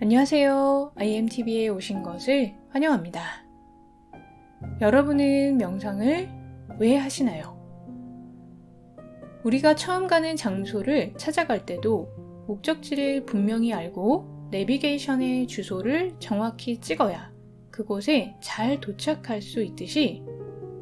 안녕하세요. IMTV에 오신 것을 환영합니다. 여러분은 명상을 왜 하시나요? 우리가 처음 가는 장소를 찾아갈 때도 목적지를 분명히 알고 내비게이션의 주소를 정확히 찍어야 그곳에 잘 도착할 수 있듯이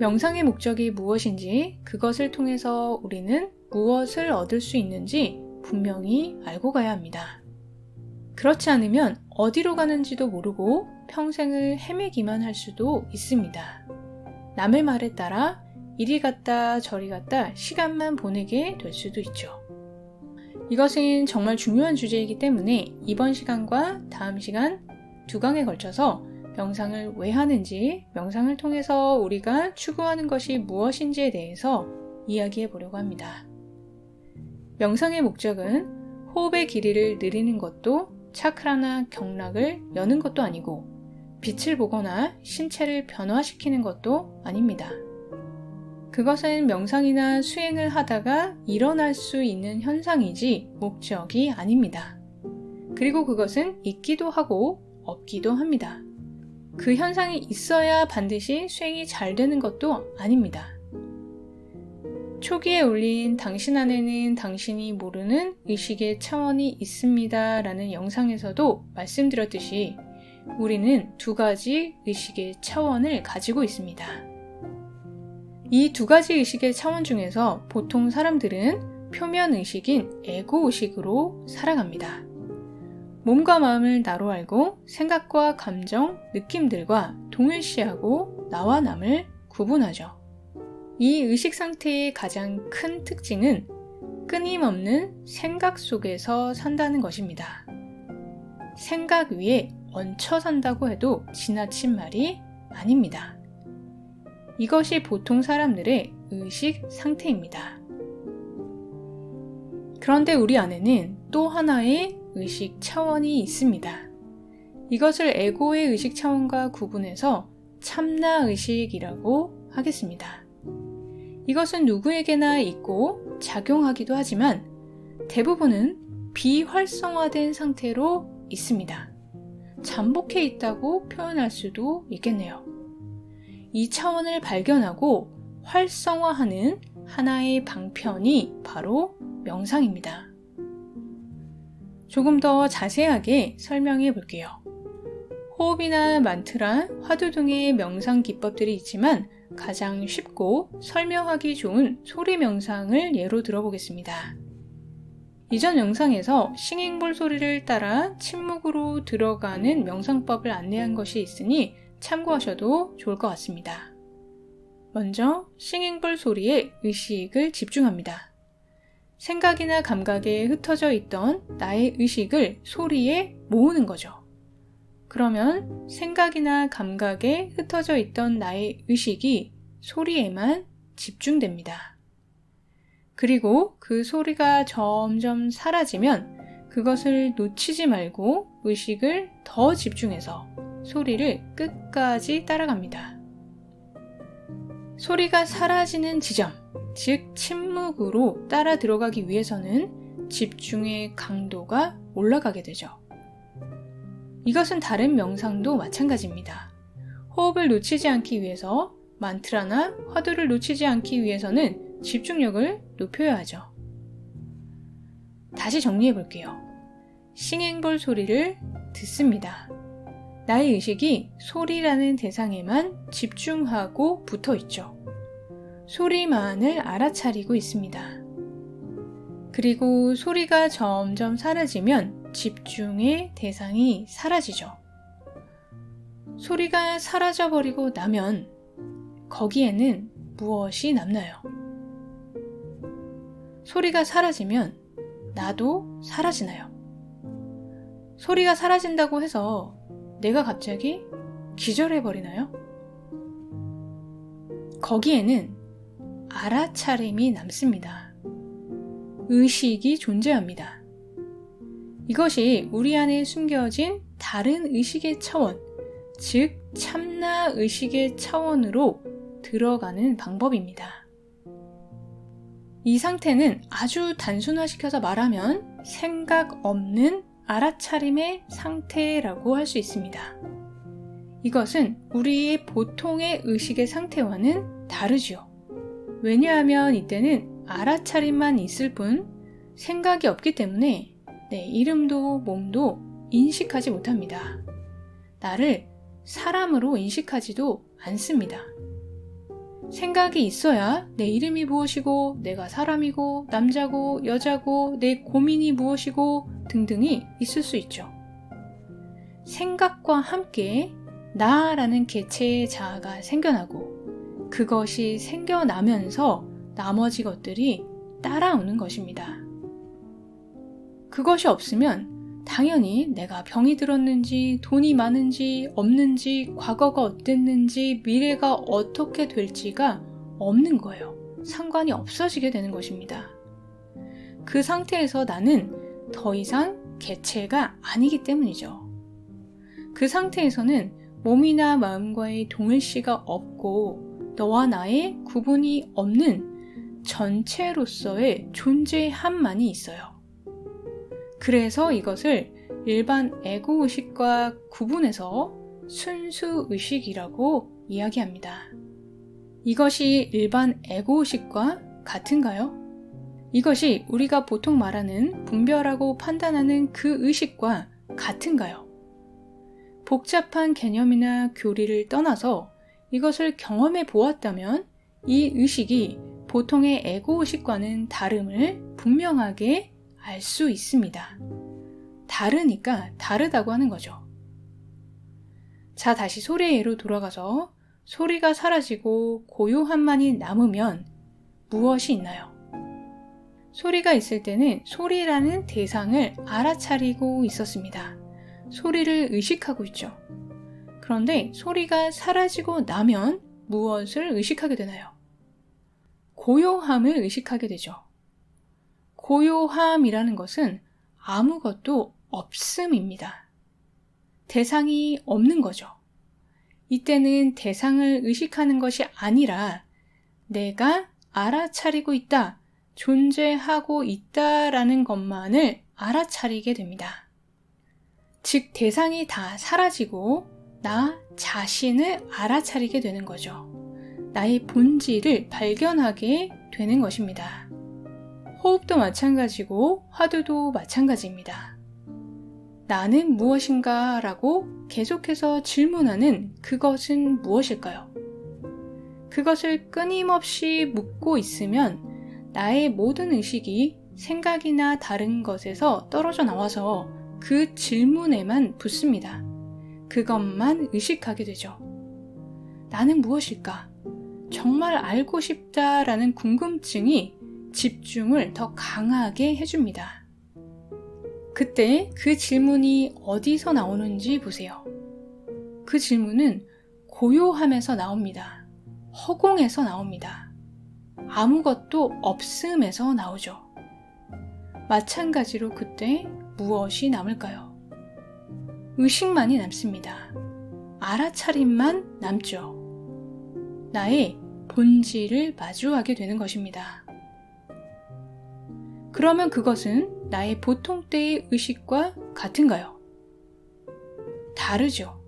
명상의 목적이 무엇인지 그것을 통해서 우리는 무엇을 얻을 수 있는지 분명히 알고 가야 합니다. 그렇지 않으면 어디로 가는지도 모르고 평생을 헤매기만 할 수도 있습니다. 남의 말에 따라 이리 갔다 저리 갔다 시간만 보내게 될 수도 있죠. 이것은 정말 중요한 주제이기 때문에 이번 시간과 다음 시간 두 강에 걸쳐서 명상을 왜 하는지, 명상을 통해서 우리가 추구하는 것이 무엇인지에 대해서 이야기해 보려고 합니다. 명상의 목적은 호흡의 길이를 늘리는 것도 차크라나 경락을 여는 것도 아니고 빛을 보거나 신체를 변화시키는 것도 아닙니다. 그것은 명상이나 수행을 하다가 일어날 수 있는 현상이지 목적이 아닙니다. 그리고 그것은 있기도 하고 없기도 합니다. 그 현상이 있어야 반드시 수행이 잘 되는 것도 아닙니다. 초기에 올린 당신 안에는 당신이 모르는 의식의 차원이 있습니다 라는 영상에서도 말씀드렸듯이 우리는 두 가지 의식의 차원을 가지고 있습니다. 이 두 가지 의식의 차원 중에서 보통 사람들은 표면 의식인 에고 의식으로 살아갑니다. 몸과 마음을 나로 알고 생각과 감정, 느낌들과 동일시하고 나와 남을 구분하죠. 이 의식 상태의 가장 큰 특징은 끊임없는 생각 속에서 산다는 것입니다. 생각 위에 얹혀 산다고 해도 지나친 말이 아닙니다. 이것이 보통 사람들의 의식 상태입니다. 그런데 우리 안에는 또 하나의 의식 차원이 있습니다. 이것을 에고의 의식 차원과 구분해서 참나 의식이라고 하겠습니다. 이것은 누구에게나 있고 작용하기도 하지만 대부분은 비활성화된 상태로 있습니다. 잠복해 있다고 표현할 수도 있겠네요. 이 차원을 발견하고 활성화하는 하나의 방편이 바로 명상입니다. 조금 더 자세하게 설명해 볼게요. 호흡이나 만트라, 화두 등의 명상 기법들이 있지만 가장 쉽고 설명하기 좋은 소리 명상을 예로 들어보겠습니다. 이전 영상에서 싱잉볼 소리를 따라 침묵으로 들어가는 명상법을 안내한 것이 있으니 참고하셔도 좋을 것 같습니다. 먼저 싱잉볼 소리에 의식을 집중합니다. 생각이나 감각에 흩어져 있던 나의 의식을 소리에 모으는 거죠. 그러면 생각이나 감각에 흩어져 있던 나의 의식이 소리에만 집중됩니다. 그리고 그 소리가 점점 사라지면 그것을 놓치지 말고 의식을 더 집중해서 소리를 끝까지 따라갑니다. 소리가 사라지는 지점, 즉 침묵으로 따라 들어가기 위해서는 집중의 강도가 올라가게 되죠. 이것은 다른 명상도 마찬가지입니다. 호흡을 놓치지 않기 위해서 만트라나 화두를 놓치지 않기 위해서는 집중력을 높여야 하죠. 다시 정리해 볼게요. 싱잉볼 소리를 듣습니다. 나의 의식이 소리라는 대상에만 집중하고 붙어 있죠. 소리만을 알아차리고 있습니다. 그리고 소리가 점점 사라지면 집중의 대상이 사라지죠. 소리가 사라져버리고 나면 거기에는 무엇이 남나요? 소리가 사라지면 나도 사라지나요? 소리가 사라진다고 해서 내가 갑자기 기절해버리나요? 거기에는 알아차림이 남습니다. 의식이 존재합니다. 이것이 우리 안에 숨겨진 다른 의식의 차원, 즉 참나 의식의 차원으로 들어가는 방법입니다. 이 상태는 아주 단순화시켜서 말하면 생각 없는 알아차림의 상태라고 할 수 있습니다. 이것은 우리의 보통의 의식의 상태와는 다르죠. 왜냐하면 이때는 알아차림만 있을 뿐 생각이 없기 때문에 내 이름도 몸도 인식하지 못합니다. 나를 사람으로 인식하지도 않습니다. 생각이 있어야 내 이름이 무엇이고 내가 사람이고 남자고 여자고 내 고민이 무엇이고 등등이 있을 수 있죠. 생각과 함께 나라는 개체의 자아가 생겨나고 그것이 생겨나면서 나머지 것들이 따라오는 것입니다. 그것이 없으면 당연히 내가 병이 들었는지 돈이 많은지 없는지 과거가 어땠는지 미래가 어떻게 될지가 없는 거예요. 상관이 없어지게 되는 것입니다. 그 상태에서 나는 더 이상 개체가 아니기 때문이죠. 그 상태에서는 몸이나 마음과의 동일시가 없고 너와 나의 구분이 없는 전체로서의 존재함만이 있어요. 그래서 이것을 일반 에고의식과 구분해서 순수의식이라고 이야기합니다. 이것이 일반 에고의식과 같은가요? 이것이 우리가 보통 말하는 분별하고 판단하는 그 의식과 같은가요? 복잡한 개념이나 교리를 떠나서 이것을 경험해 보았다면 이 의식이 보통의 에고의식과는 다름을 분명하게 알 수 있습니다. 다르니까 다르다고 하는 거죠. 자, 다시 소리의 예로 돌아가서 소리가 사라지고 고요함만이 남으면 무엇이 있나요? 소리가 있을 때는 소리라는 대상을 알아차리고 있었습니다. 소리를 의식하고 있죠. 그런데 소리가 사라지고 나면 무엇을 의식하게 되나요? 고요함을 의식하게 되죠. 고요함이라는 것은 아무것도 없음입니다. 대상이 없는 거죠. 이때는 대상을 의식하는 것이 아니라 내가 알아차리고 있다, 존재하고 있다라는 것만을 알아차리게 됩니다. 즉 대상이 다 사라지고 나 자신을 알아차리게 되는 거죠. 나의 본질을 발견하게 되는 것입니다. 호흡도 마찬가지고 화두도 마찬가지입니다. 나는 무엇인가 라고 계속해서 질문하는 그것은 무엇일까요? 그것을 끊임없이 묻고 있으면 나의 모든 의식이 생각이나 다른 것에서 떨어져 나와서 그 질문에만 붙습니다. 그것만 의식하게 되죠. 나는 무엇일까? 정말 알고 싶다라는 궁금증이 집중을 더 강하게 해줍니다. 그때 그 질문이 어디서 나오는지 보세요. 그 질문은 고요함에서 나옵니다. 허공에서 나옵니다. 아무것도 없음에서 나오죠. 마찬가지로 그때 무엇이 남을까요? 의식만이 남습니다. 알아차림만 남죠. 나의 본질을 마주하게 되는 것입니다. 그러면 그것은 나의 보통 때의 의식과 같은가요? 다르죠.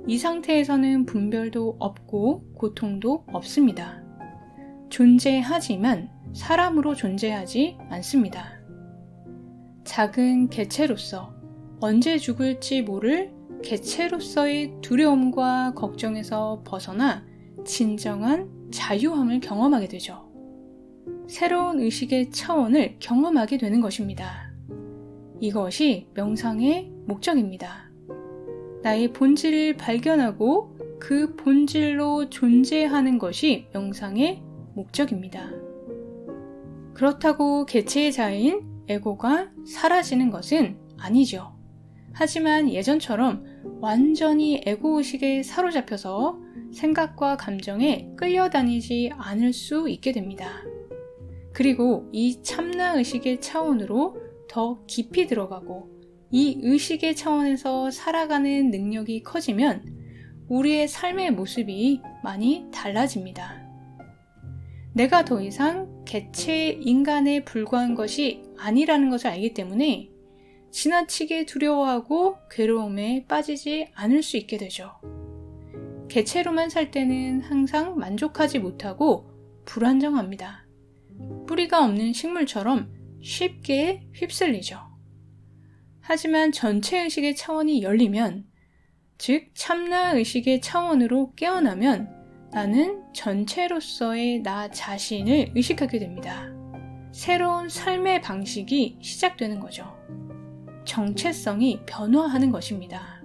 이 상태에서는 분별도 없고 고통도 없습니다. 존재하지만 사람으로 존재하지 않습니다. 작은 개체로서 언제 죽을지 모를 개체로서의 두려움과 걱정에서 벗어나 진정한 자유함을 경험하게 되죠. 새로운 의식의 차원을 경험하게 되는 것입니다. 이것이 명상의 목적입니다. 나의 본질을 발견하고 그 본질로 존재하는 것이 명상의 목적입니다. 그렇다고 개체의 자아인 에고가 사라지는 것은 아니죠. 하지만 예전처럼 완전히 에고의식에 사로잡혀서 생각과 감정에 끌려다니지 않을 수 있게 됩니다. 그리고 이 참나의식의 차원으로 더 깊이 들어가고 이 의식의 차원에서 살아가는 능력이 커지면 우리의 삶의 모습이 많이 달라집니다. 내가 더 이상 개체 인간에 불과한 것이 아니라는 것을 알기 때문에 지나치게 두려워하고 괴로움에 빠지지 않을 수 있게 되죠. 개체로만 살 때는 항상 만족하지 못하고 불안정합니다. 뿌리가 없는 식물처럼 쉽게 휩쓸리죠. 하지만 전체의식의 차원이 열리면, 즉 참나의식의 차원으로 깨어나면 나는 전체로서의 나 자신을 의식하게 됩니다. 새로운 삶의 방식이 시작되는 거죠. 정체성이 변화하는 것입니다.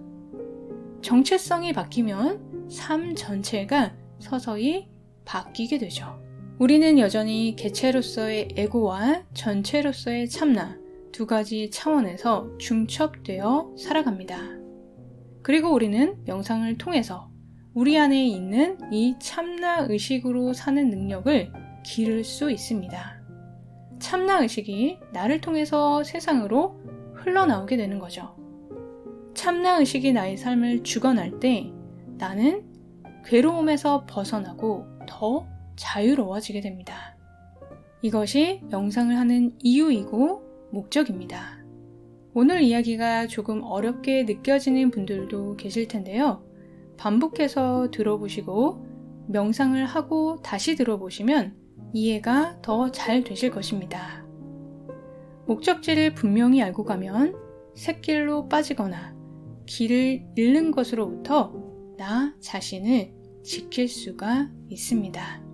정체성이 바뀌면 삶 전체가 서서히 바뀌게 되죠. 우리는 여전히 개체로서의 에고와 전체로서의 참나 두 가지 차원에서 중첩되어 살아갑니다. 그리고 우리는 명상을 통해서 우리 안에 있는 이 참나 의식으로 사는 능력을 기를 수 있습니다. 참나 의식이 나를 통해서 세상으로 흘러나오게 되는 거죠. 참나 의식이 나의 삶을 주관할 때 나는 괴로움에서 벗어나고 더 자유로워지게 됩니다. 이것이 명상을 하는 이유이고 목적입니다. 오늘 이야기가 조금 어렵게 느껴지는 분들도 계실 텐데요. 반복해서 들어보시고 명상을 하고 다시 들어보시면 이해가 더 잘 되실 것입니다. 목적지를 분명히 알고 가면 샛길로 빠지거나 길을 잃는 것으로부터 나 자신을 지킬 수가 있습니다.